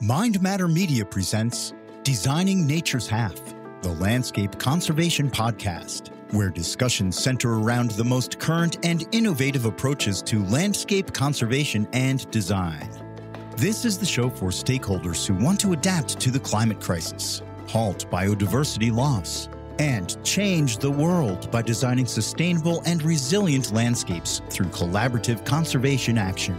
Mind Matter Media presents Designing Nature's Half, the Landscape Conservation Podcast, where discussions center around the most current and innovative approaches to landscape conservation and design. This is the show for stakeholders who want to adapt to the climate crisis, halt biodiversity loss, and change the world by designing sustainable and resilient landscapes through collaborative conservation action.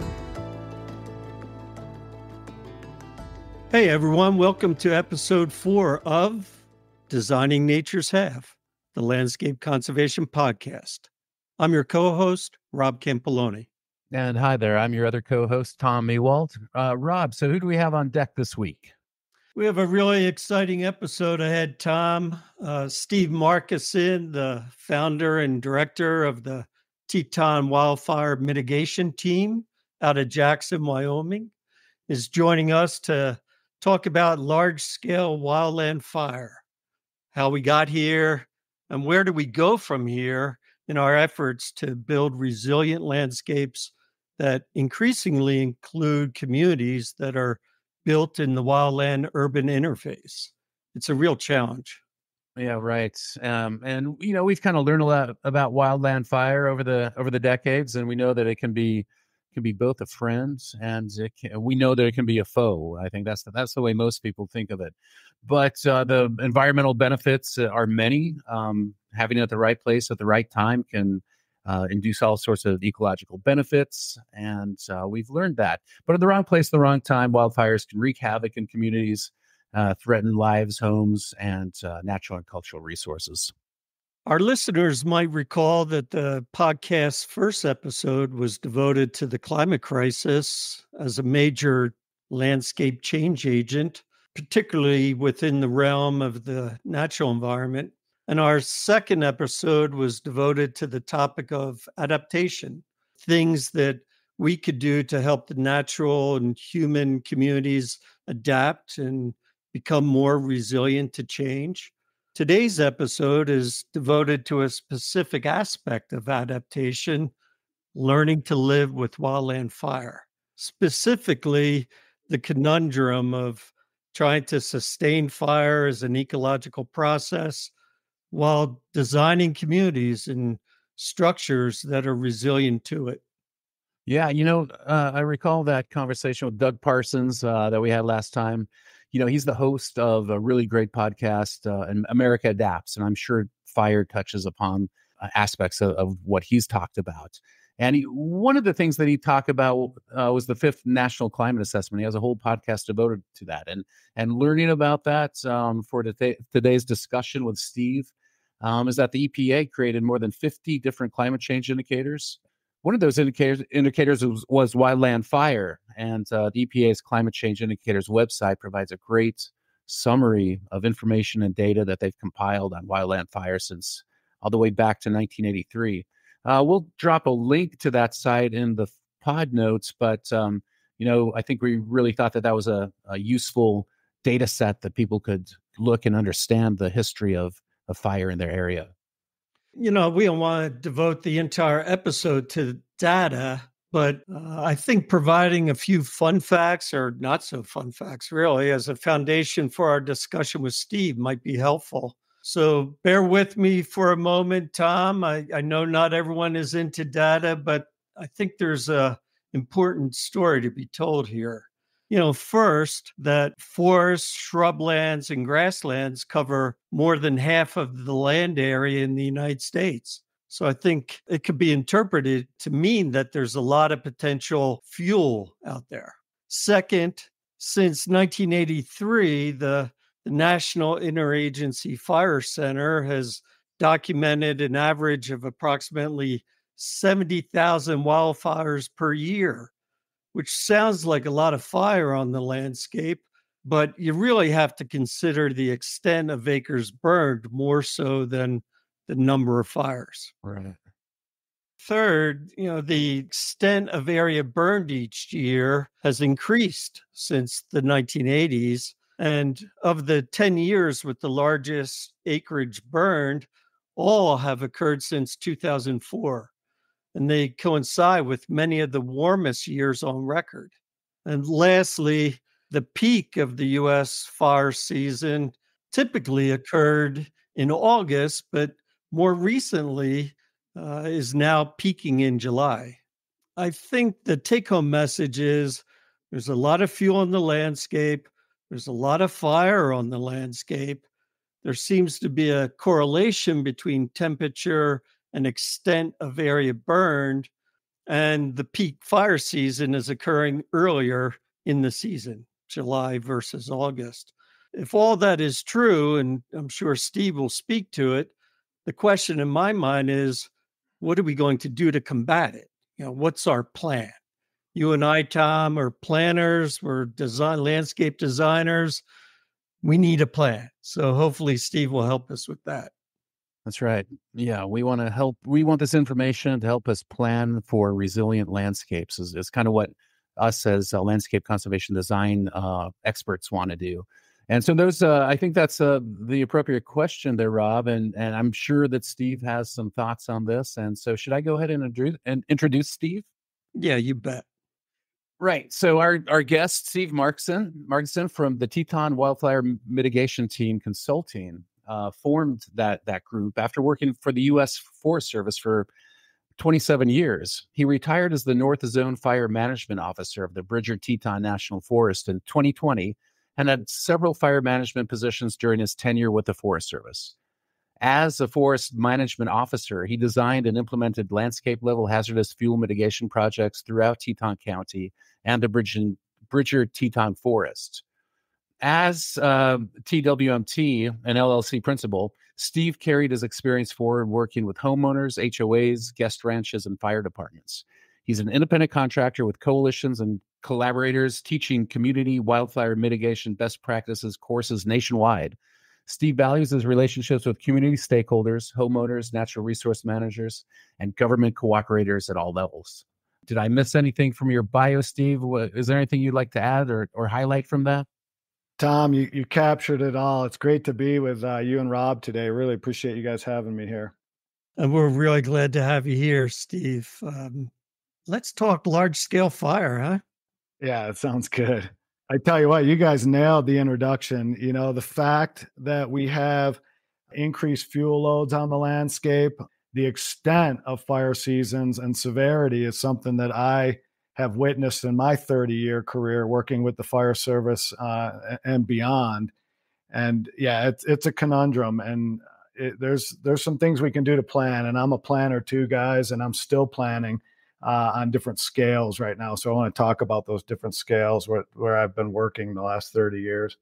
Hey everyone, welcome to episode 4 of Designing Nature's Half, the Landscape Conservation Podcast. I'm your co-host, Rob Campoloni. And hi there, I'm your other co-host, Tom Ewald. Rob, so who do we have on deck this week? We have a really exciting episode ahead, Tom. Steve Markason, the founder and director of the Teton Wildfire Mitigation team out of Jackson, Wyoming, is joining us to talk about large-scale wildland fire, how we got here, and where do we go from here in our efforts to build resilient landscapes that increasingly include communities that are built in the wildland-urban interface. It's a real challenge. Yeah, right. And you know, we've kind of learned a lot about wildland fire over the decades, and we know that it can be both a friend and we know that it can be a foe. I think that's the way most people think of it. But the environmental benefits are many. Having it at the right place at the right time can induce all sorts of ecological benefits, and we've learned that. But at the wrong place, the wrong time, wildfires can wreak havoc in communities, threaten lives, homes, and natural and cultural resources. Our listeners might recall that the podcast's first episode was devoted to the climate crisis as a major landscape change agent, particularly within the realm of the natural environment. And our second episode was devoted to the topic of adaptation, things that we could do to help the natural and human communities adapt and become more resilient to change. Today's episode is devoted to a specific aspect of adaptation, learning to live with wildland fire, specifically the conundrum of trying to sustain fire as an ecological process while designing communities and structures that are resilient to it. Yeah, you know, I recall that conversation with Doug Parsons that we had last time. You know, he's the host of a really great podcast, and America Adapts, and I'm sure fire touches upon aspects of what he's talked about. And one of the things that he talked about was the 5th National Climate Assessment. He has a whole podcast devoted to that. And learning about that for today's discussion with Steve is that the EPA created more than 50 different climate change indicators. One of those indicators was wildland fire, and the EPA's Climate Change Indicators website provides a great summary of information and data that they've compiled on wildland fire since all the way back to 1983. We'll drop a link to that site in the pod notes, but you know, I think we really thought that was a useful data set that people could look and understand the history of fire in their area. You know, we don't want to devote the entire episode to data, but I think providing a few fun facts or not so fun facts, really, as a foundation for our discussion with Steve might be helpful. So bear with me for a moment, Tom. I know not everyone is into data, but I think there's an important story to be told here. You know, first, that forests, shrublands, and grasslands cover more than half of the land area in the United States. So I think it could be interpreted to mean that there's a lot of potential fuel out there. Second, since 1983, the National Interagency Fire Center has documented an average of approximately 70,000 wildfires per year, which sounds like a lot of fire on the landscape, but you really have to consider the extent of acres burned more so than the number of fires. Right. Third, you know, the extent of area burned each year has increased since the 1980s. And of the 10 years with the largest acreage burned, all have occurred since 2004. And they coincide with many of the warmest years on record. And lastly, the peak of the U.S. fire season typically occurred in August, but more recently is now peaking in July. I think the take-home message is there's a lot of fuel in the landscape. There's a lot of fire on the landscape. There seems to be a correlation between temperature and extent of area burned, and the peak fire season is occurring earlier in the season, July versus August. If all that is true, and I'm sure Steve will speak to it, the question in my mind is, what are we going to do to combat it? What's our plan? You and I, Tom, are planners. We're landscape designers. We need a plan. So hopefully Steve will help us with that. That's right. Yeah, we want to help. We want this information to help us plan for resilient landscapes. Is kind of what us as landscape conservation design experts want to do. And so those, I think that's the appropriate question there, Rob. And I'm sure that Steve has some thoughts on this. And so should I go ahead and introduce Steve? Yeah, you bet. Right. So our guest, Steve Markason from the Teton Wildfire Mitigation Team Consulting, formed that group after working for the U.S. Forest Service for 27 years. He retired as the North Zone Fire Management Officer of the Bridger-Teton National Forest in 2020 and had several fire management positions during his tenure with the Forest Service. As a forest management officer, he designed and implemented landscape-level hazardous fuel mitigation projects throughout Teton County and the Bridger-Teton Forest. As TWMT and LLC principal, Steve carried his experience forward working with homeowners, HOAs, guest ranches, and fire departments. He's an independent contractor with coalitions and collaborators teaching community wildfire mitigation best practices courses nationwide. Steve values his relationships with community stakeholders, homeowners, natural resource managers, and government cooperators at all levels. Did I miss anything from your bio, Steve? Is there anything you'd like to add or highlight from that? Tom, you captured it all. It's great to be with you and Rob today. Really appreciate you guys having me here. And we're really glad to have you here, Steve. Let's talk large-scale fire, huh? Yeah, it sounds good. I tell you what, you guys nailed the introduction. The fact that we have increased fuel loads on the landscape, the extent of fire seasons and severity is something that I have witnessed in my 30-year career working with the fire service and beyond. And yeah, it's a conundrum, and there's some things we can do to plan. And I'm a planner too, guys, and I'm still planning on different scales right now. So I want to talk about those different scales where I've been working the last 30 years.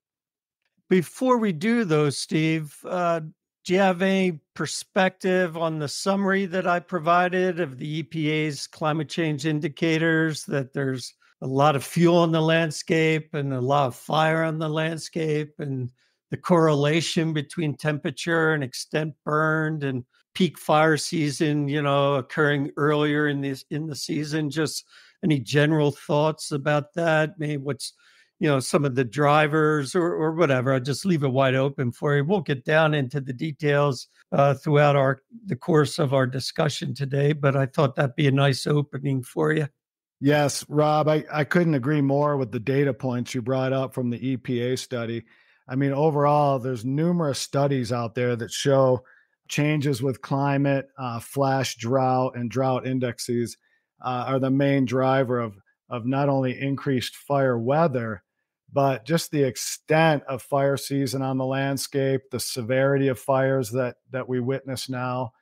Before we do those, Steve, do you have any perspective on the summary that I provided of the EPA's climate change indicators, that there's a lot of fuel in the landscape and a lot of fire on the landscape, and the correlation between temperature and extent burned and peak fire season, occurring earlier in the season? Just any general thoughts about that? Maybe what's some of the drivers or whatever. I'll just leave it wide open for you. We'll get down into the details throughout the course of our discussion today, but I thought that'd be a nice opening for you. Yes, Rob, I couldn't agree more with the data points you brought up from the EPA study. I mean, overall, there's numerous studies out there that show changes with climate, flash drought, and drought indexes are the main driver of not only increased fire weather, but just the extent of fire season on the landscape, the severity of fires that we witness now,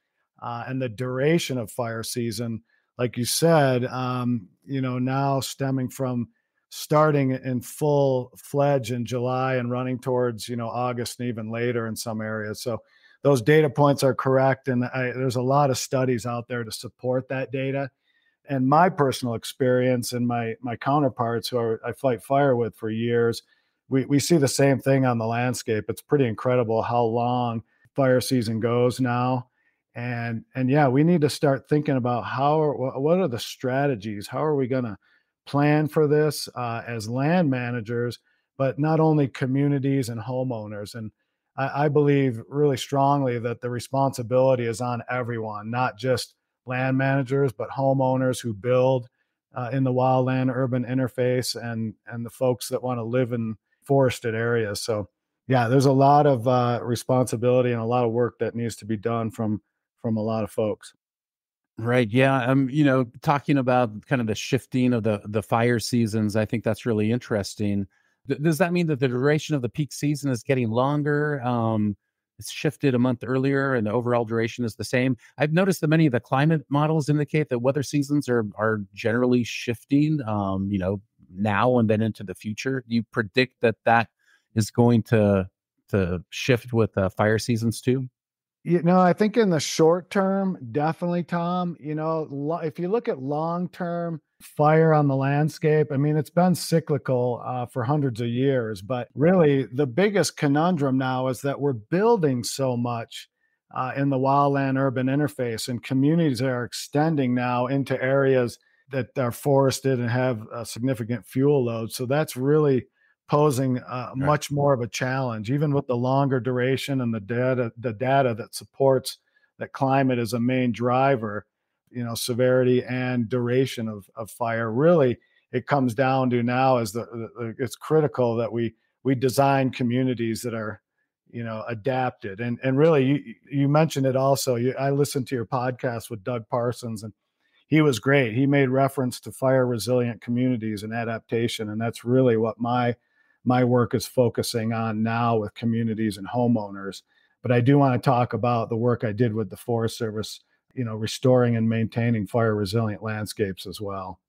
and the duration of fire season. Like you said, now stemming from starting in full fledged in July and running towards, August and even later in some areas. So those data points are correct. And there's a lot of studies out there to support that data. And my personal experience and my counterparts who I fight fire with for years, we see the same thing on the landscape. It's pretty incredible how long fire season goes now. And yeah, we need to start thinking about what are the strategies? How are we going to plan for this as land managers, but not only communities and homeowners? And I believe really strongly that the responsibility is on everyone, not just land managers, but homeowners who build in the wildland-urban interface and the folks that want to live in forested areas. So, yeah, there's a lot of responsibility and a lot of work that needs to be done from a lot of folks. Right. Yeah. Talking about kind of the shifting of the fire seasons, I think that's really interesting. Does that mean that the duration of the peak season is getting longer? It's shifted a month earlier and the overall duration is the same. I've noticed that many of the climate models indicate that weather seasons are generally shifting, now and then into the future. Do you predict that is going to shift with fire seasons too? I think in the short term, definitely, Tom. If you look at long term fire on the landscape, I mean, it's been cyclical for hundreds of years. But really, the biggest conundrum now is that we're building so much in the wildland-urban interface, and communities are extending now into areas that are forested and have a significant fuel load. So that's really posing much more of a challenge, even with the longer duration and the data that supports that climate is a main driver, severity and duration of fire. Really, it comes down to now is it's critical that we design communities that are, adapted. And really, you mentioned it also. I listened to your podcast with Doug Parsons, and he was great. He made reference to fire resilient communities and adaptation, and that's really what my work is focusing on now with communities and homeowners. But I do want to talk about the work I did with the Forest Service, restoring and maintaining fire resilient landscapes as well.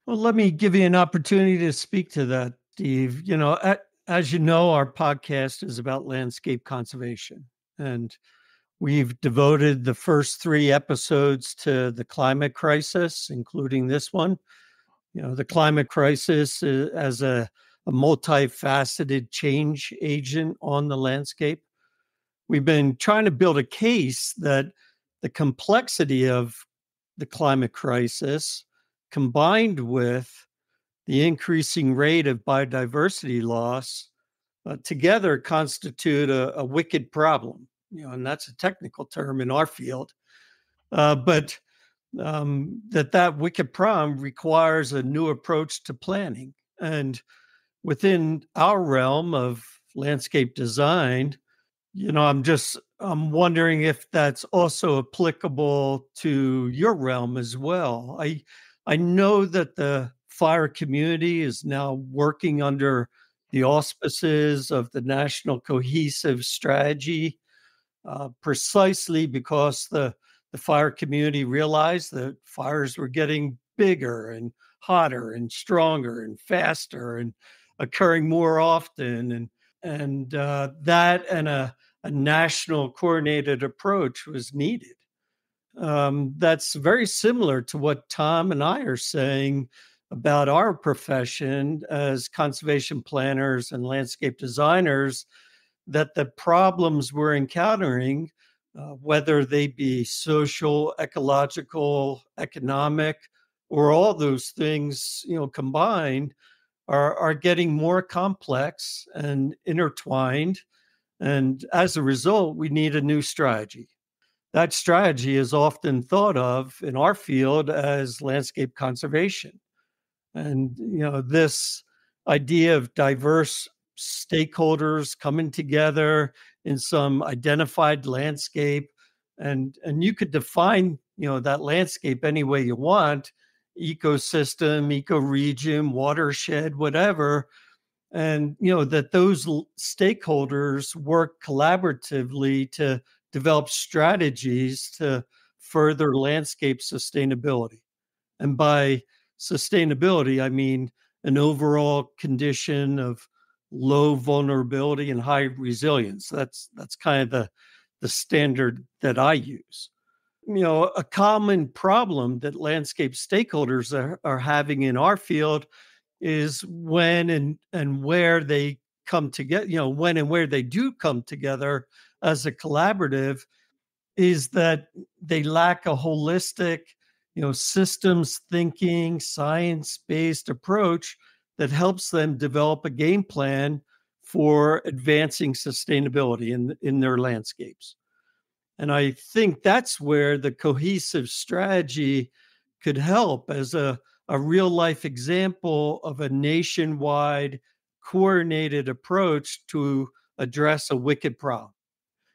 Well, let me give you an opportunity to speak to that, Steve. As you know, our podcast is about landscape conservation, and we've devoted the first 3 episodes to the climate crisis, including this one. The climate crisis as a multifaceted change agent on the landscape. We've been trying to build a case that the complexity of the climate crisis, combined with the increasing rate of biodiversity loss, together constitute a wicked problem. And that's a technical term in our field. But that wicked problem requires a new approach to planning. And within our realm of landscape design, I'm wondering if that's also applicable to your realm as well. I know that the fire community is now working under the auspices of the National Cohesive Strategy, precisely because the fire community realized that fires were getting bigger and hotter and stronger and faster and occurring more often, and that and a national coordinated approach was needed. That's very similar to what Tom and I are saying about our profession as conservation planners and landscape designers, that the problems we're encountering, whether they be social, ecological, economic, or all those things, combined, are getting more complex and intertwined. And as a result, we need a new strategy. That strategy is often thought of in our field as landscape conservation. And, this idea of diverse stakeholders coming together in some identified landscape, and you could define, that landscape any way you want, ecosystem, ecoregion, watershed, whatever. And, that those stakeholders work collaboratively to develop strategies to further landscape sustainability. And by sustainability, I mean an overall condition of low vulnerability and high resilience. That's kind of the standard that I use. A common problem that landscape stakeholders are having in our field is when and where they come together, when and where they do come together as a collaborative, is that they lack a holistic, systems thinking, science-based approach that helps them develop a game plan for advancing sustainability in their landscapes. And I think that's where the cohesive strategy could help as a a real life example of a nationwide coordinated approach to address a wicked problem.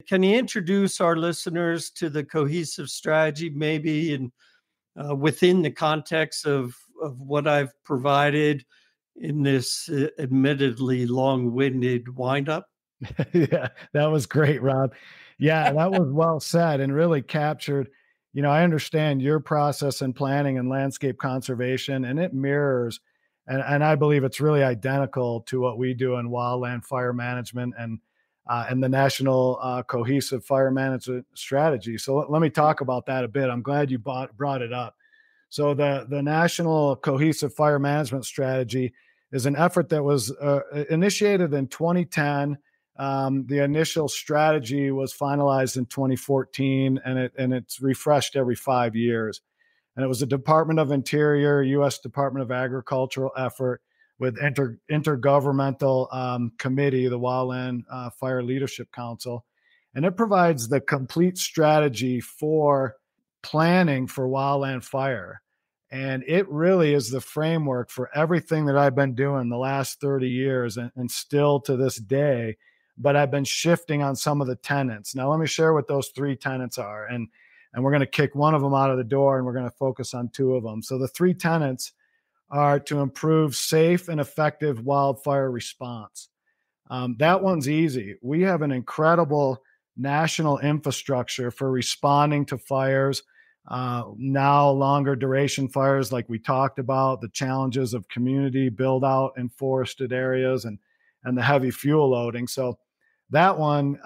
Can you introduce our listeners to the cohesive strategy, maybe within the context of what I've provided in this admittedly long-winded windup? Yeah, that was great, Rob. Yeah, that was well said and really captured. I understand your process in planning and landscape conservation, and it mirrors, and I believe it's really identical to what we do in wildland fire management and the national cohesive fire management strategy. So let me talk about that a bit. I'm glad you brought it up. So the national cohesive fire management strategy is an effort that was initiated in 2010. The initial strategy was finalized in 2014, and it's refreshed every 5 years. And it was a Department of Interior, U.S. Department of Agricultural effort with intergovernmental committee, the Wildland Fire Leadership Council, and it provides the complete strategy for planning for wildland fire. And it really is the framework for everything that I've been doing the last 30 years and still to this day. But I've been shifting on some of the tenets. Now, let me share what those 3 tenets are. And we're going to kick one of them out of the door, and we're going to focus on 2 of them. So the 3 tenets are to improve safe and effective wildfire response. That one's easy. We have an incredible national infrastructure for responding to fires, now longer duration fires like we talked about, the challenges of community build out in forested areas and the heavy fuel loading. So that one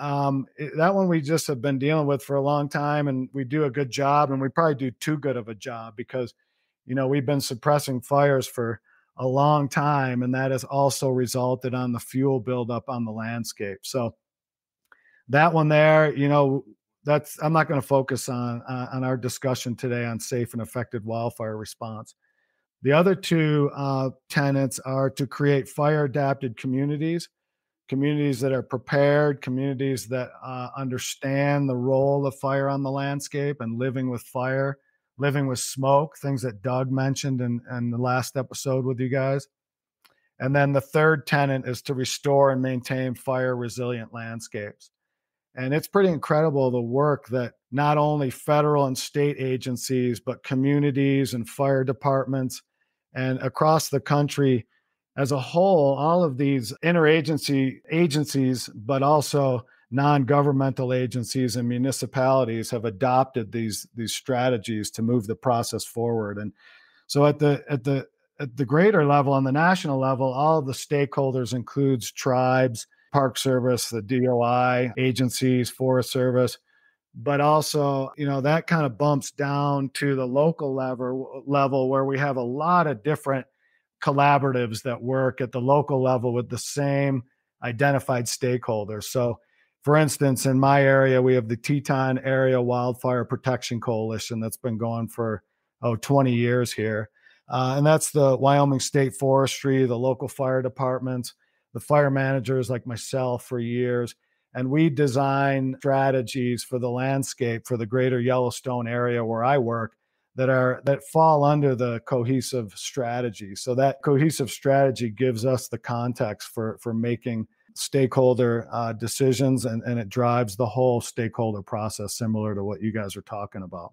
we just have been dealing with for a long time, and we do a good job, and we probably do too good of a job because, we've been suppressing fires for a long time, and that has also resulted on the fuel buildup on the landscape. So that one there, I'm not going to focus on our discussion today on safe and effective wildfire response. The other 2 tenets are to create fire-adapted communities that are prepared, communities that understand the role of fire on the landscape and living with fire, living with smoke, things that Doug mentioned in the last episode with you guys. And then the third tenet is to restore and maintain fire-resilient landscapes. And it's pretty incredible the work that not only federal and state agencies, but communities and fire departments and across the country as a whole, all of these interagency agencies, but also non-governmental agencies and municipalities have adopted these strategies to move the process forward. And so at the greater level, on the national level, all of the stakeholders includes tribes, Park Service, the DOI agencies, Forest Service, but also, that kind of bumps down to the local level where we have a lot of different collaboratives that work at the local level with the same identified stakeholders. So, for instance, in my area, we have the Teton Area Wildfire Protection Coalition that's been going for 20 years here. And that's the Wyoming State Forestry, the local fire departments, the fire managers like myself for years. And we design strategies for the landscape for the greater Yellowstone area where I work that fall under the cohesive strategy. So that cohesive strategy gives us the context for making stakeholder decisions, and it drives the whole stakeholder process, similar to what you guys are talking about.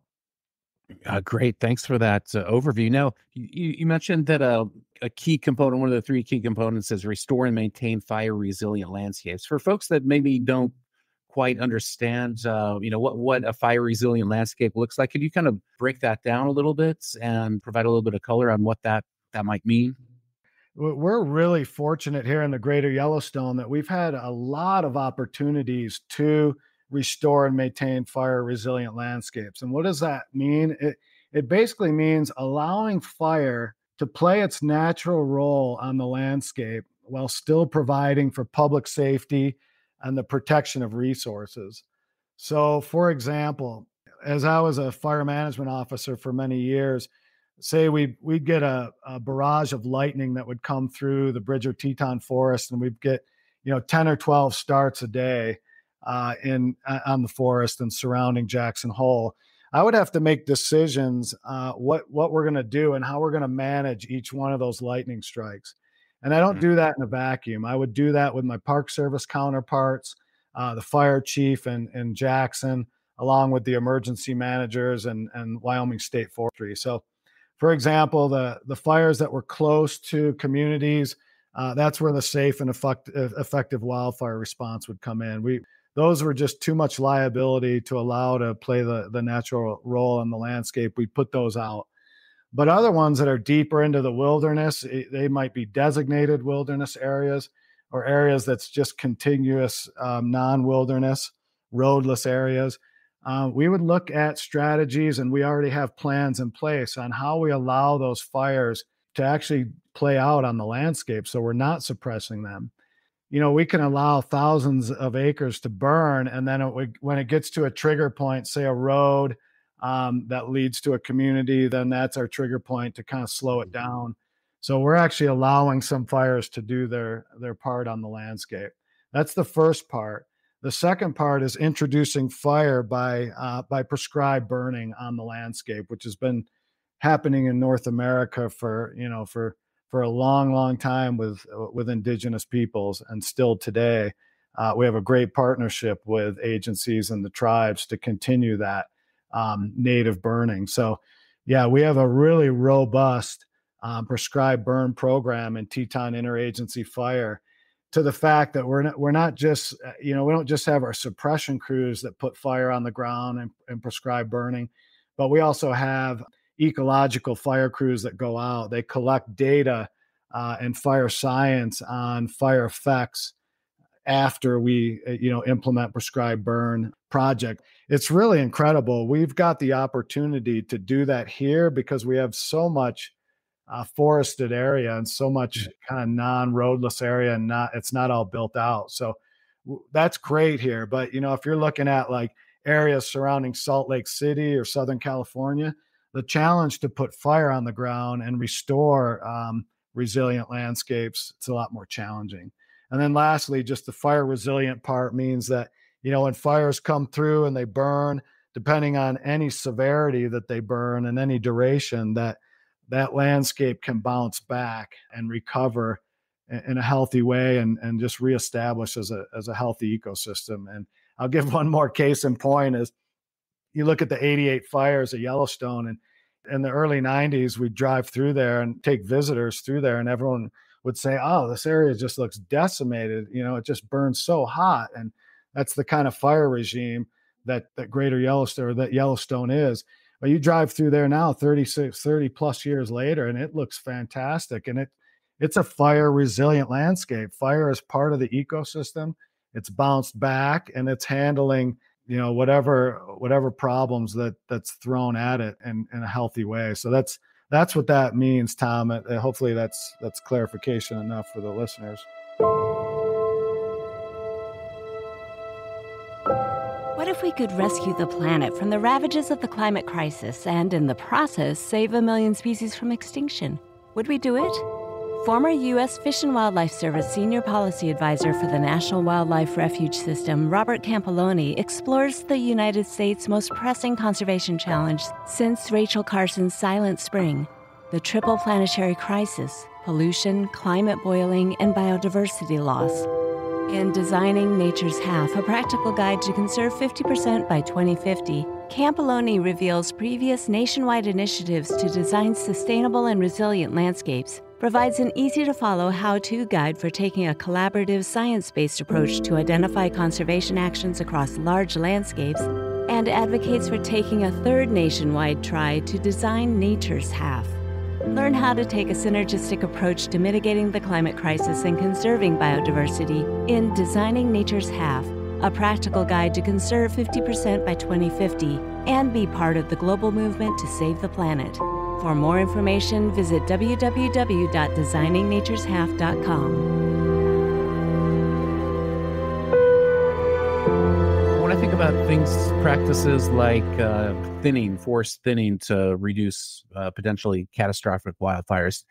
Great. Thanks for that overview. Now, you mentioned that a key component, one of the 3 key components, is restore and maintain fire resilient landscapes. For folks that maybe don't quite understand, what a fire resilient landscape looks like, could you kind of break that down a little bit and provide a little bit of color on what that might mean? We're really fortunate here in the greater Yellowstone that we've had a lot of opportunities to restore and maintain fire resilient landscapes. And what does that mean? It basically means allowing fire to play its natural role on the landscape while still providing for public safety and the protection of resources. So, for example, as I was a fire management officer for many years, say we'd get a barrage of lightning that would come through the Bridger Teton forest, and we'd get 10 or 12 starts a day on the forest and surrounding Jackson Hole. I would have to make decisions what we're going to do and how we're going to manage each one of those lightning strikes. And I don't do that in a vacuum. I would do that with my Park Service counterparts, the fire chief in Jackson, along with the emergency managers and Wyoming State Forestry. So, for example, the fires that were close to communities, that's where the safe and effective wildfire response would come in. Those were just too much liability to allow to play the natural role in the landscape. We put those out. But other ones that are deeper into the wilderness, they might be designated wilderness areas or areas that's just contiguous, non-wilderness, roadless areas. We would look at strategies, and we already have plans in place on how we allow those fires to actually play out on the landscape so we're not suppressing them. We can allow thousands of acres to burn, and then when it gets to a trigger point, say a road that leads to a community, then that's our trigger point to kind of slow it down. So we're actually allowing some fires to do their part on the landscape. That's the first part. The second part is introducing fire by prescribed burning on the landscape, which has been happening in North America for a long, long time with indigenous peoples, and still today. We have a great partnership with agencies and the tribes to continue that native burning. So, yeah, we have a really robust prescribed burn program in Teton Interagency Fire, to the fact that we're not just, we don't just have our suppression crews that put fire on the ground and prescribe burning, but we also have ecological fire crews that go out. They collect data and fire science on fire effects after we implement prescribed burn project. It's really incredible. We've got the opportunity to do that here because we have so much forested area and so much kind of non-roadless area, and it's not all built out. So that's great here. But if you're looking at like areas surrounding Salt Lake City or Southern California, the challenge to put fire on the ground and restore resilient landscapes, it's a lot more challenging. And then lastly, just the fire resilient part means that, when fires come through and they burn, depending on any severity that they burn and any duration, that landscape can bounce back and recover in a healthy way and just reestablish as a healthy ecosystem. And I'll give one more case in point is you look at the 88 fires at Yellowstone, and in the early 90s, we'd drive through there and take visitors through there, and everyone would say, oh, this area just looks decimated. It just burns so hot. And that's the kind of fire regime that Greater Yellowstone, or that Yellowstone is. But you drive through there now 30 plus years later, and it looks fantastic. And it's a fire resilient landscape. Fire is part of the ecosystem. It's bounced back, and it's handling, whatever problems that's thrown at it in a healthy way. So that's what that means, Tom. Hopefully that's clarification enough for the listeners. What if we could rescue the planet from the ravages of the climate crisis and, in the process, save 1 million species from extinction? Would we do it? Former U.S. Fish and Wildlife Service Senior Policy Advisor for the National Wildlife Refuge System, Robert Campoloni, explores the United States' most pressing conservation challenge since Rachel Carson's Silent Spring, the triple planetary crisis: pollution, climate boiling, and biodiversity loss. In Designing Nature's Half, a practical guide to conserve 50% by 2050, Campoloni reveals previous nationwide initiatives to design sustainable and resilient landscapes, provides an easy-to-follow how-to guide for taking a collaborative, science-based approach to identify conservation actions across large landscapes, and advocates for taking a third nationwide try to design nature's half. Learn how to take a synergistic approach to mitigating the climate crisis and conserving biodiversity in Designing Nature's Half, a practical guide to conserve 50% by 2050 and be part of the global movement to save the planet. For more information, visit www.designingnatureshalf.com. When I think about practices like forest thinning to reduce potentially catastrophic wildfires,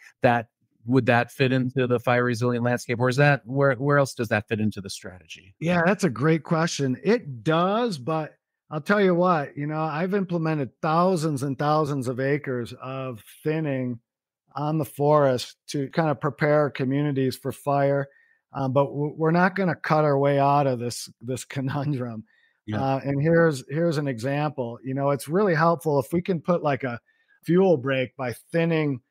would that fit into the fire resilient landscape, or is that where else does that fit into the strategy? Yeah, that's a great question. It does, but I'll tell you what, I've implemented thousands and thousands of acres of thinning on the forest to kind of prepare communities for fire. But we're not going to cut our way out of this conundrum. Yeah. And here's an example. It's really helpful if we can put like a fuel break by thinning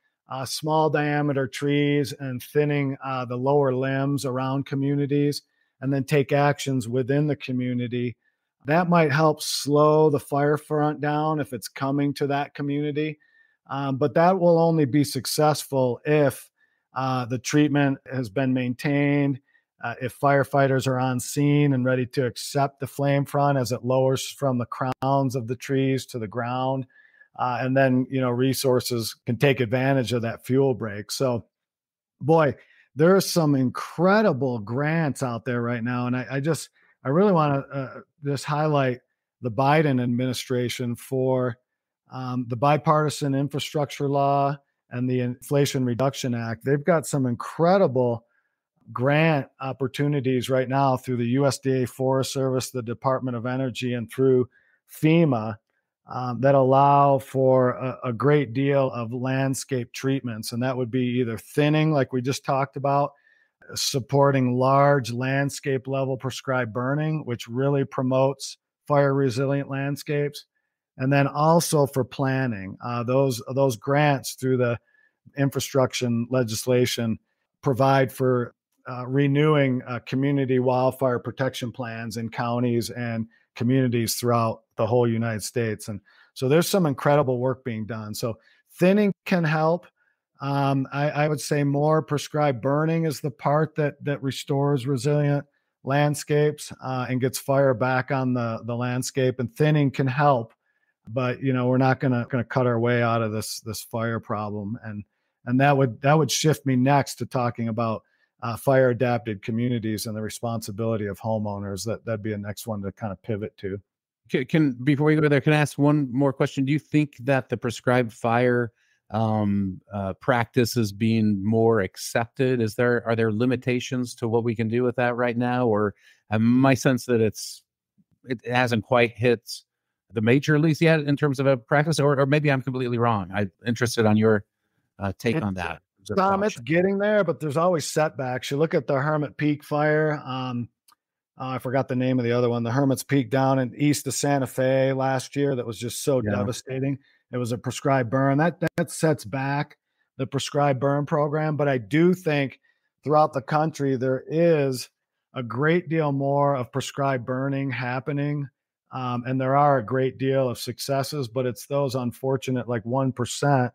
small diameter trees and thinning the lower limbs around communities, and then take actions within the community. That might help slow the fire front down if it's coming to that community. But that will only be successful if the treatment has been maintained, if firefighters are on scene and ready to accept the flame front as it lowers from the crowns of the trees to the ground. And then, resources can take advantage of that fuel break. So, boy, there are some incredible grants out there right now. And I really want to just highlight the Biden administration for the bipartisan infrastructure law and the Inflation Reduction Act. They've got some incredible grant opportunities right now through the USDA Forest Service, the Department of Energy, and through FEMA that allow for a great deal of landscape treatments. And that would be either thinning, like we just talked about, supporting large landscape level prescribed burning, which really promotes fire resilient landscapes. And then also for planning, those grants through the infrastructure legislation provide for renewing community wildfire protection plans in counties and communities throughout the whole United States. And so there's some incredible work being done. So thinning can help. I would say more prescribed burning is the part that restores resilient landscapes and gets fire back on the landscape. And thinning can help, but we're not going to cut our way out of this fire problem. And that would shift me next to talking about fire adapted communities and the responsibility of homeowners. That'd be a next one to kind of pivot to. Can before we go there, can I ask one more question? Do you think that the prescribed fire practice is being more accepted? Are there limitations to what we can do with that right now, or my sense that it hasn't quite hit the major leagues yet in terms of a practice, or maybe I'm completely wrong. I'm interested on your take on that. Tom, it's getting there, but there's always setbacks. You look at the Hermit Peak fire. I forgot the name of the other one, the Hermit's Peak down in east of Santa Fe last year. That was just so devastating. It was a prescribed burn. That sets back the prescribed burn program. But I do think throughout the country, there is a great deal more of prescribed burning happening. And there are a great deal of successes, but it's those unfortunate, like 1%,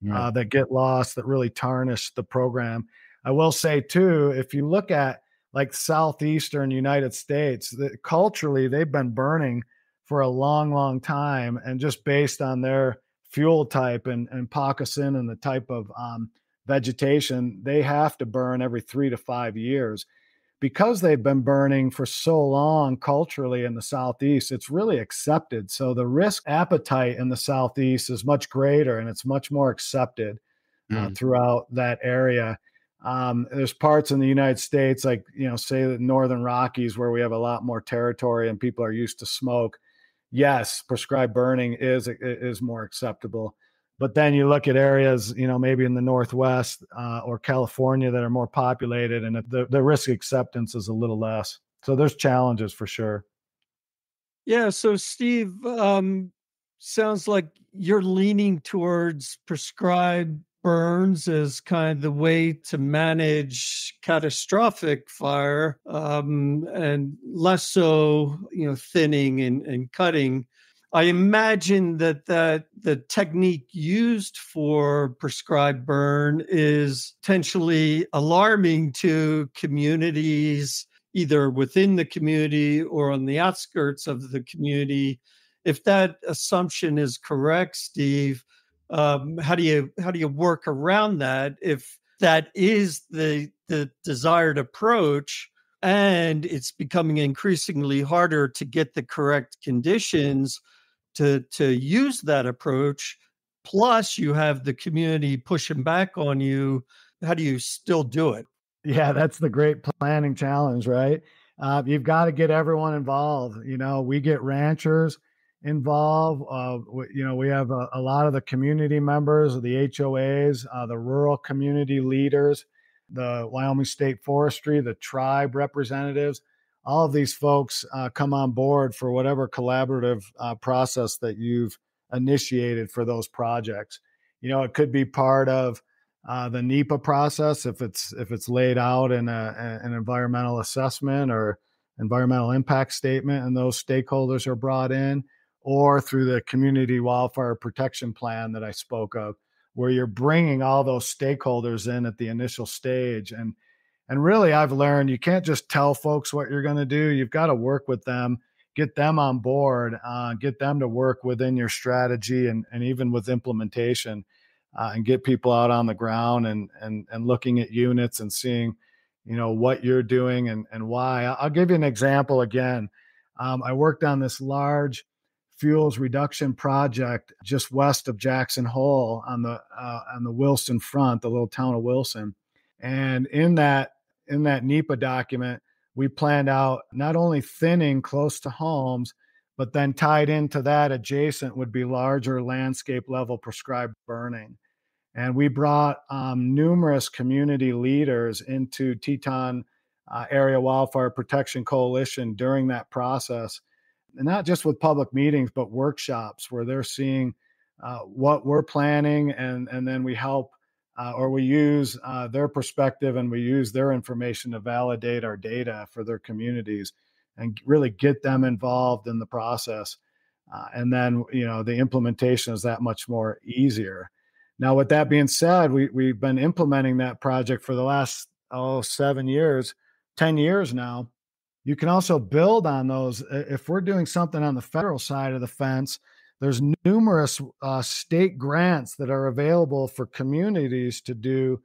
that get lost, that really tarnish the program. I will say too, if you look at like southeastern United States, culturally, they've been burning for a long, long time. And just based on their fuel type and Markason and the type of vegetation, they have to burn every 3 to 5 years. Because they've been burning for so long culturally in the Southeast, it's really accepted. So the risk appetite in the Southeast is much greater, and it's much more accepted throughout that area. There's parts in the United States, like, say the Northern Rockies, where we have a lot more territory and people are used to smoke. Yes, prescribed burning is more acceptable. But then you look at areas, maybe in the Northwest or California that are more populated, and the risk acceptance is a little less. So there's challenges for sure. Yeah. So Steve, sounds like you're leaning towards prescribed burns as kind of the way to manage catastrophic fire, and less so, thinning and cutting. I imagine that the technique used for prescribed burn is potentially alarming to communities, either within the community or on the outskirts of the community. If that assumption is correct, Steve, how do you work around that if that is the desired approach and it's becoming increasingly harder to get the correct conditions to use that approach, plus you have the community pushing back on you? How do you still do it? Yeah, that's the great planning challenge, right? You've got to get everyone involved. We get ranchers, involved. We have a lot of the community members, the HOAs, the rural community leaders, the Wyoming State Forestry, the tribe representatives. All of these folks come on board for whatever collaborative process that you've initiated for those projects. It could be part of the NEPA process if it's laid out in an environmental assessment or environmental impact statement, and those stakeholders are brought in, or through the community wildfire protection plan that I spoke of, where you're bringing all those stakeholders in at the initial stage. And really, I've learned you can't just tell folks what you're going to do. You've got to work with them, get them on board, get them to work within your strategy and even with implementation, and get people out on the ground and looking at units and seeing, what you're doing and why. I'll give you an example again. I worked on this large fuels reduction project just west of Jackson Hole on the Wilson front, the little town of Wilson. And in that NEPA document, we planned out not only thinning close to homes, but then tied into that adjacent would be larger landscape level prescribed burning. And we brought numerous community leaders into Teton Area Wildfire Protection Coalition during that process. And not just with public meetings, but workshops where they're seeing what we're planning, and then we help or we use their perspective and we use their information to validate our data for their communities and really get them involved in the process. And then, the implementation is that much more easier. Now, with that being said, we've been implementing that project for the last 7 years, 10 years now. You can also build on those. If we're doing something on the federal side of the fence, there's numerous state grants that are available for communities to do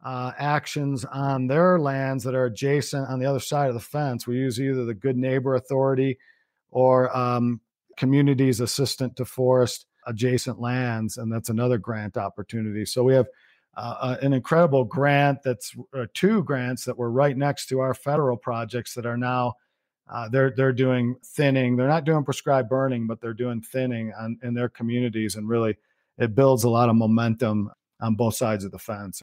actions on their lands that are adjacent on the other side of the fence. We use either the Good Neighbor Authority or Communities Assistant to Forest adjacent lands, and that's another grant opportunity. So we have an incredible grant two grants that were right next to our federal projects that are now they're doing thinning. They're not doing prescribed burning, but they're doing thinning in their communities, and really it builds a lot of momentum on both sides of the fence.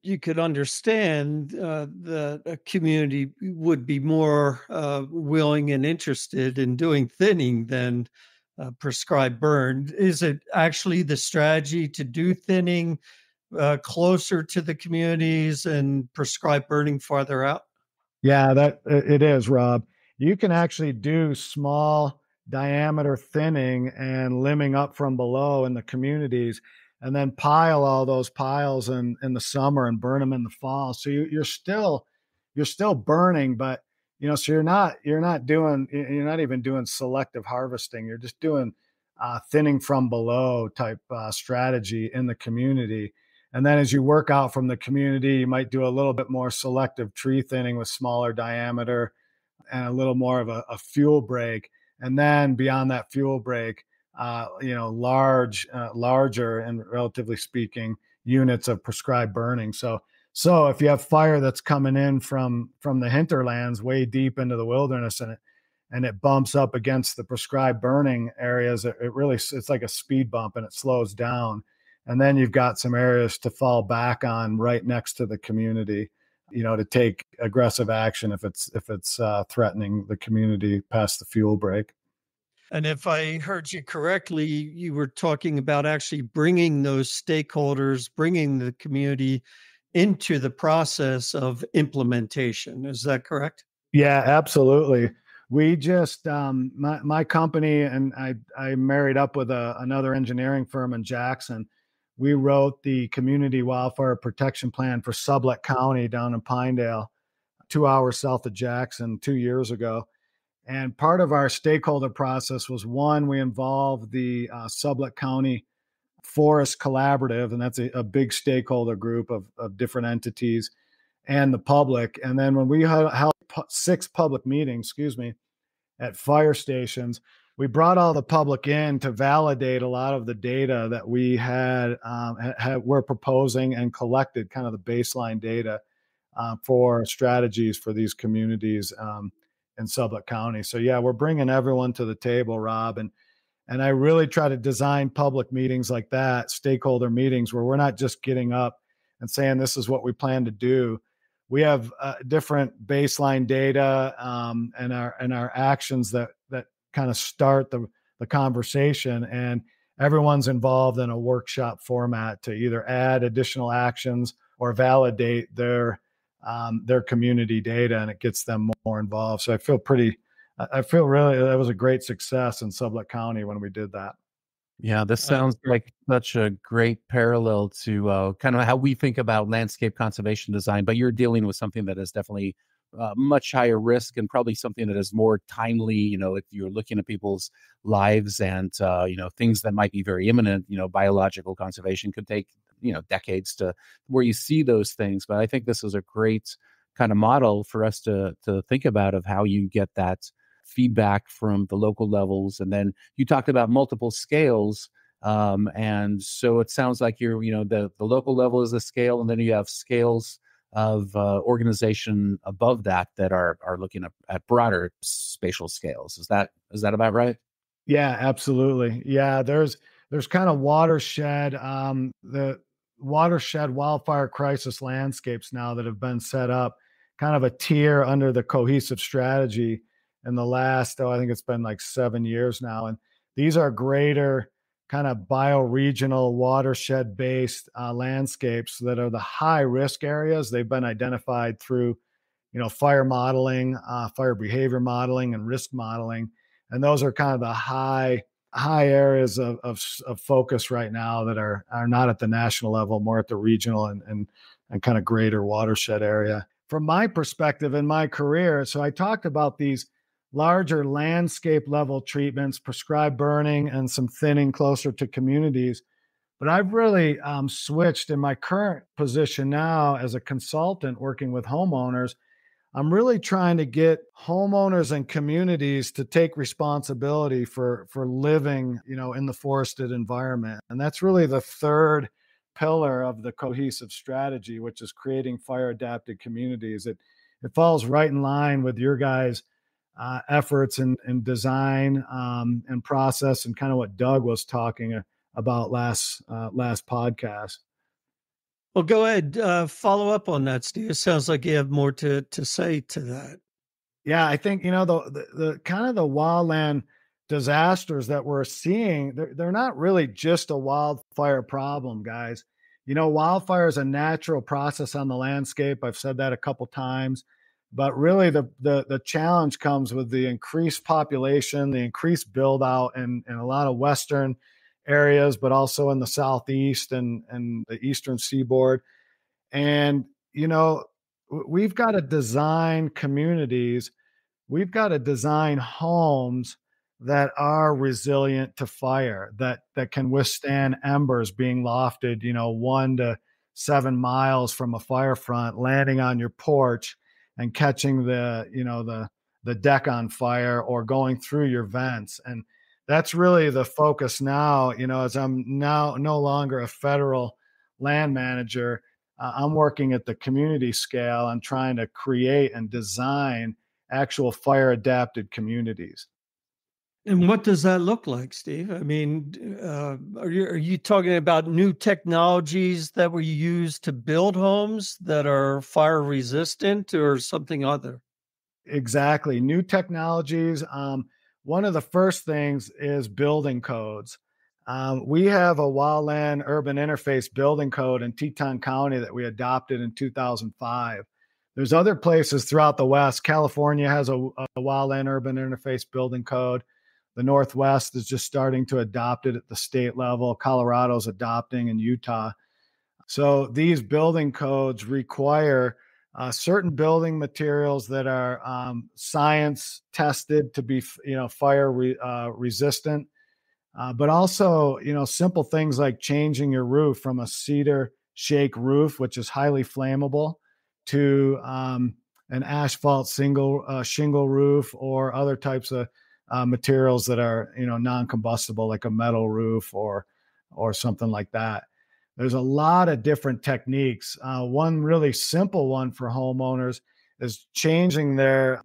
You could understand that a community would be more willing and interested in doing thinning than prescribed burn. Is it actually the strategy to do thinning closer to the communities and prescribed burning farther out? Yeah, that it is, Rob. You can actually do small diameter thinning and limbing up from below in the communities, and then pile all those piles in the summer and burn them in the fall. So you're still burning, but so you're not even doing selective harvesting. You're just doing thinning from below type strategy in the community. And then as you work out from the community, you might do a little bit more selective tree thinning with smaller diameter and a little more of a fuel break. And then beyond that fuel break, larger and relatively speaking units of prescribed burning. So if you have fire that's coming in from the hinterlands way deep into the wilderness and it bumps up against the prescribed burning areas, it's like a speed bump and it slows down. And then you've got some areas to fall back on right next to the community, to take aggressive action if it's threatening the community past the fuel break. And if I heard you correctly, you were talking about actually bringing those stakeholders, bringing the community into the process of implementation. Is that correct? Yeah, absolutely. We just, my company, and I married up with another engineering firm in Jackson. We wrote the Community Wildfire Protection Plan for Sublette County down in Pinedale, 2 hours south of Jackson, 2 years ago. And part of our stakeholder process was, one, we involved the Sublette County Forest Collaborative, and that's a big stakeholder group of different entities, and the public. And then when we held 6 public meetings, at fire stations, we brought all the public in to validate a lot of the data that we were proposing and collected, kind of the baseline data for strategies for these communities in Sublette County. So yeah, we're bringing everyone to the table, Rob, and And I really try to design public meetings like that, stakeholder meetings, where we're not just getting up and saying, this is what we plan to do. We have different baseline data and our actions that kind of start the conversation, and everyone's involved in a workshop format to either add additional actions or validate their community data, and it gets them more involved. So I feel really that was a great success in Sublette County when we did that. Yeah, this sounds like such a great parallel to kind of how we think about landscape conservation design, but you're dealing with something that is definitely much higher risk and probably something that is more timely. If you're looking at people's lives and, things that might be very imminent, biological conservation could take, decades to where you see those things. But I think this is a great kind of model for us to think about of how you get that feedback from the local levels. And then you talked about multiple scales. And so it sounds like the local level is a scale, and then you have scales of organization above that are looking at broader spatial scales. Is that about right? Yeah, absolutely. Yeah, there's kind of watershed, the watershed wildfire crisis landscapes now that have been set up, kind of a tier under the cohesive strategy in the last, I think it's been like 7 years now. And these are greater kind of bioregional watershed-based landscapes that are the high-risk areas. They've been identified through, fire modeling, fire behavior modeling, and risk modeling. And those are kind of the high areas of focus right now that are not at the national level, more at the regional and kind of greater watershed area. From my perspective in my career, so I talked about these larger landscape level treatments, prescribed burning, and some thinning closer to communities. But I've really switched in my current position now as a consultant working with homeowners. I'm really trying to get homeowners and communities to take responsibility for living, in the forested environment. And that's really the third pillar of the cohesive strategy, which is creating fire adapted communities. It falls right in line with your guys' efforts in design and process, and kind of what Doug was talking about last podcast. Well, go ahead. Follow up on that, Steve. It sounds like you have more to say to that. Yeah, I think, the kind of the wildland disasters that we're seeing, they're not really just a wildfire problem, guys. Wildfire is a natural process on the landscape. I've said that a couple times. But really, the challenge comes with the increased population, the increased build out in a lot of western areas, but also in the southeast and the eastern seaboard. And we've got to design communities. We've got to design homes that are resilient to fire, that can withstand embers being lofted, 1 to 7 miles from a fire front, landing on your porch and catching the deck on fire or going through your vents. And that's really the focus now, as I'm now no longer a federal land manager. I'm working at the community scale and trying to create and design actual fire adapted communities. And what does that look like, Steve? I mean, are you talking about new technologies that were used to build homes that are fire resistant, or something other? Exactly. New technologies. One of the first things is building codes. We have a Wildland-Urban Interface building code in Teton County that we adopted in 2005. There's other places throughout the West. California has a Wildland-Urban Interface building code. The Northwest is just starting to adopt it at the state level. Colorado's adopting, and Utah. So these building codes require certain building materials that are science tested to be, fire resistant, but also, simple things like changing your roof from a cedar shake roof, which is highly flammable, to an asphalt shingle roof, or other types of materials that are, non-combustible, like a metal roof or something like that. There's a lot of different techniques. One really simple one for homeowners is changing their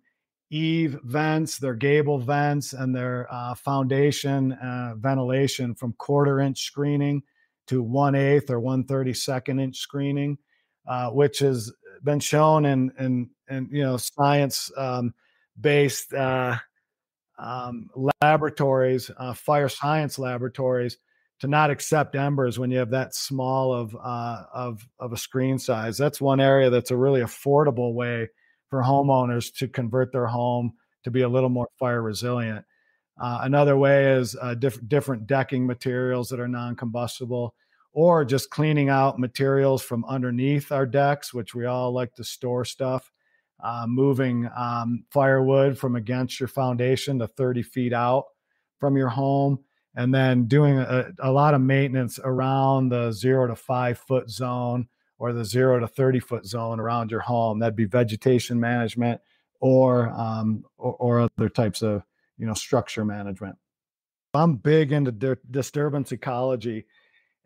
eave vents, their gable vents, and their foundation ventilation from 1/4-inch screening to 1/8 or 1/32 inch screening, which has been shown in science based laboratories, fire science laboratories, to not accept embers when you have that small of a screen size. That's one area that's a really affordable way for homeowners to convert their home to be a little more fire resilient. Another way is different decking materials that are non-combustible, or just cleaning out materials from underneath our decks, which we all like to store stuff. Moving firewood from against your foundation to 30 feet out from your home, and then doing a lot of maintenance around the 0 to 5 foot zone or the 0 to 30 foot zone around your home. That'd be vegetation management or other types of structure management. I'm big into disturbance ecology,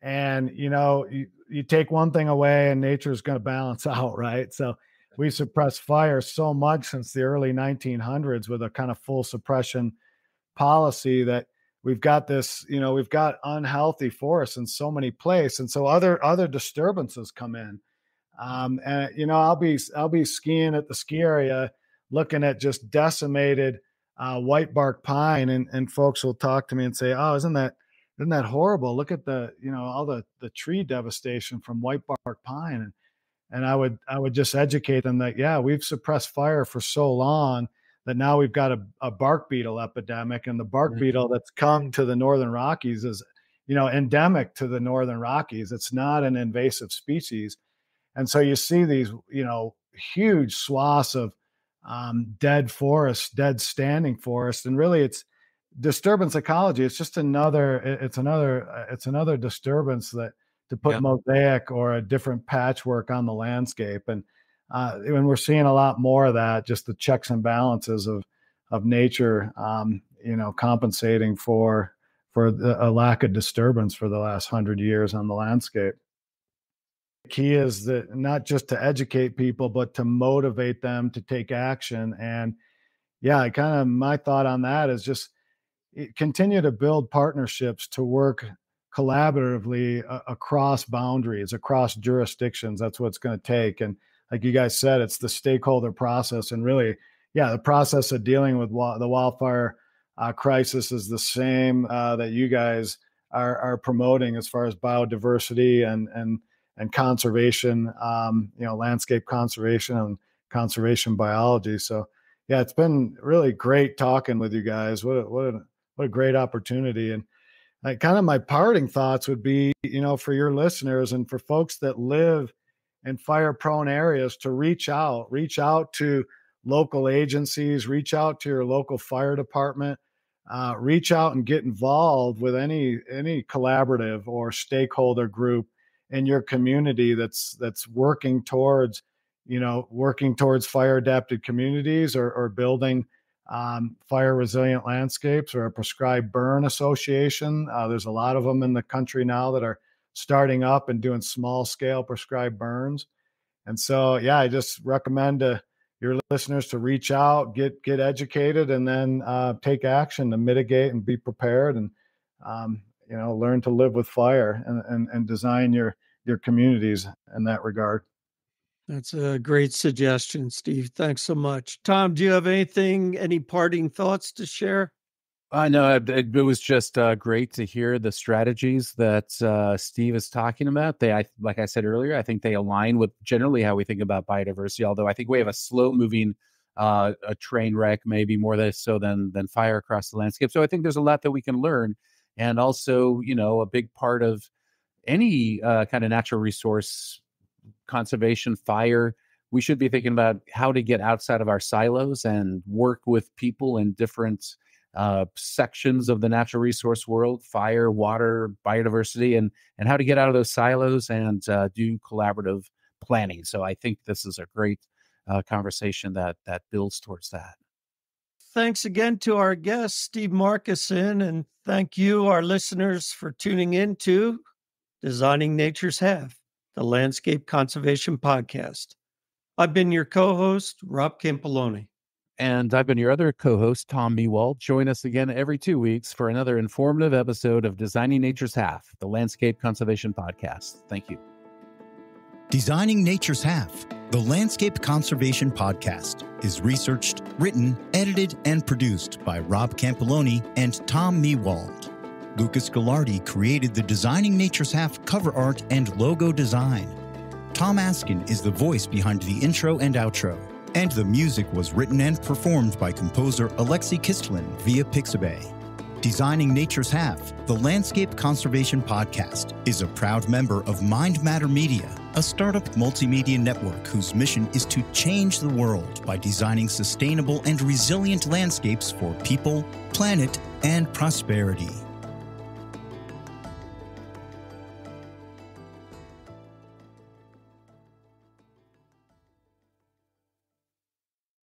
and you take one thing away and nature's going to balance out, right? So we suppress fire so much since the early 1900s with a kind of full suppression policy that we've got this, we've got unhealthy forests in so many places, and so other disturbances come in. And I'll be skiing at the ski area, looking at just decimated white bark pine, and folks will talk to me and say, "Oh, isn't that horrible? Look at the all the tree devastation from white bark pine." And I would just educate them that, yeah, we've suppressed fire for so long that now we've got a bark beetle epidemic, and the bark beetle that's come to the Northern Rockies is, endemic to the Northern Rockies. It's not an invasive species. And so you see these, huge swaths of dead forest, dead standing forest. And really it's disturbance ecology. It's just another disturbance that, to put mosaic or a different patchwork on the landscape. And we're seeing a lot more of that, just the checks and balances of nature, compensating for a lack of disturbance for the last 100 years on the landscape. The key is that not just to educate people, but to motivate them to take action. And my thought on that is just continue to build partnerships to work collaboratively across boundaries, across jurisdictions. That's what it's going to take. And like you guys said, it's the stakeholder process. And really, the process of dealing with the wildfire crisis is the same that you guys are promoting as far as biodiversity and conservation, landscape conservation and conservation biology. So it's been really great talking with you guys. What a great opportunity. And kind of my parting thoughts would be, for your listeners and for folks that live in fire prone areas, to reach out to local agencies, reach out to your local fire department, reach out and get involved with any collaborative or stakeholder group in your community that's working towards fire adapted communities or building fire resilient landscapes, or a prescribed burn association. There's a lot of them in the country now that are starting up and doing small scale prescribed burns. And so, I just recommend to your listeners to reach out, get educated, and then take action to mitigate and be prepared, and learn to live with fire and design your communities in that regard. That's a great suggestion, Steve. Thanks so much. Tom, do you have any parting thoughts to share? No, it was just great to hear the strategies that Steve is talking about. Like I said earlier, I think they align with generally how we think about biodiversity, although I think we have a slow-moving a train wreck, maybe more so than fire across the landscape. So I think there's a lot that we can learn. And also, a big part of any kind of natural resource conservation, fire, we should be thinking about how to get outside of our silos and work with people in different sections of the natural resource world, fire, water, biodiversity, and how to get out of those silos and do collaborative planning. So I think this is a great conversation that builds towards that. Thanks again to our guest, Steve Markason, and thank you, our listeners, for tuning in to Designing Nature's Half, the Landscape Conservation Podcast. I've been your co-host, Rob Campoloni. And I've been your other co-host, Tom Mewald. Join us again every 2 weeks for another informative episode of Designing Nature's Half, the Landscape Conservation Podcast. Thank you. Designing Nature's Half, the Landscape Conservation Podcast, is researched, written, edited, and produced by Rob Campoloni and Tom Mewald. Lucas Gallardi created the Designing Nature's Half cover art and logo design. Tom Askin is the voice behind the intro and outro, and the music was written and performed by composer Alexei Kistlin via Pixabay. Designing Nature's Half, the Landscape Conservation Podcast, is a proud member of Mind Matter Media, a startup multimedia network whose mission is to change the world by designing sustainable and resilient landscapes for people, planet, and prosperity.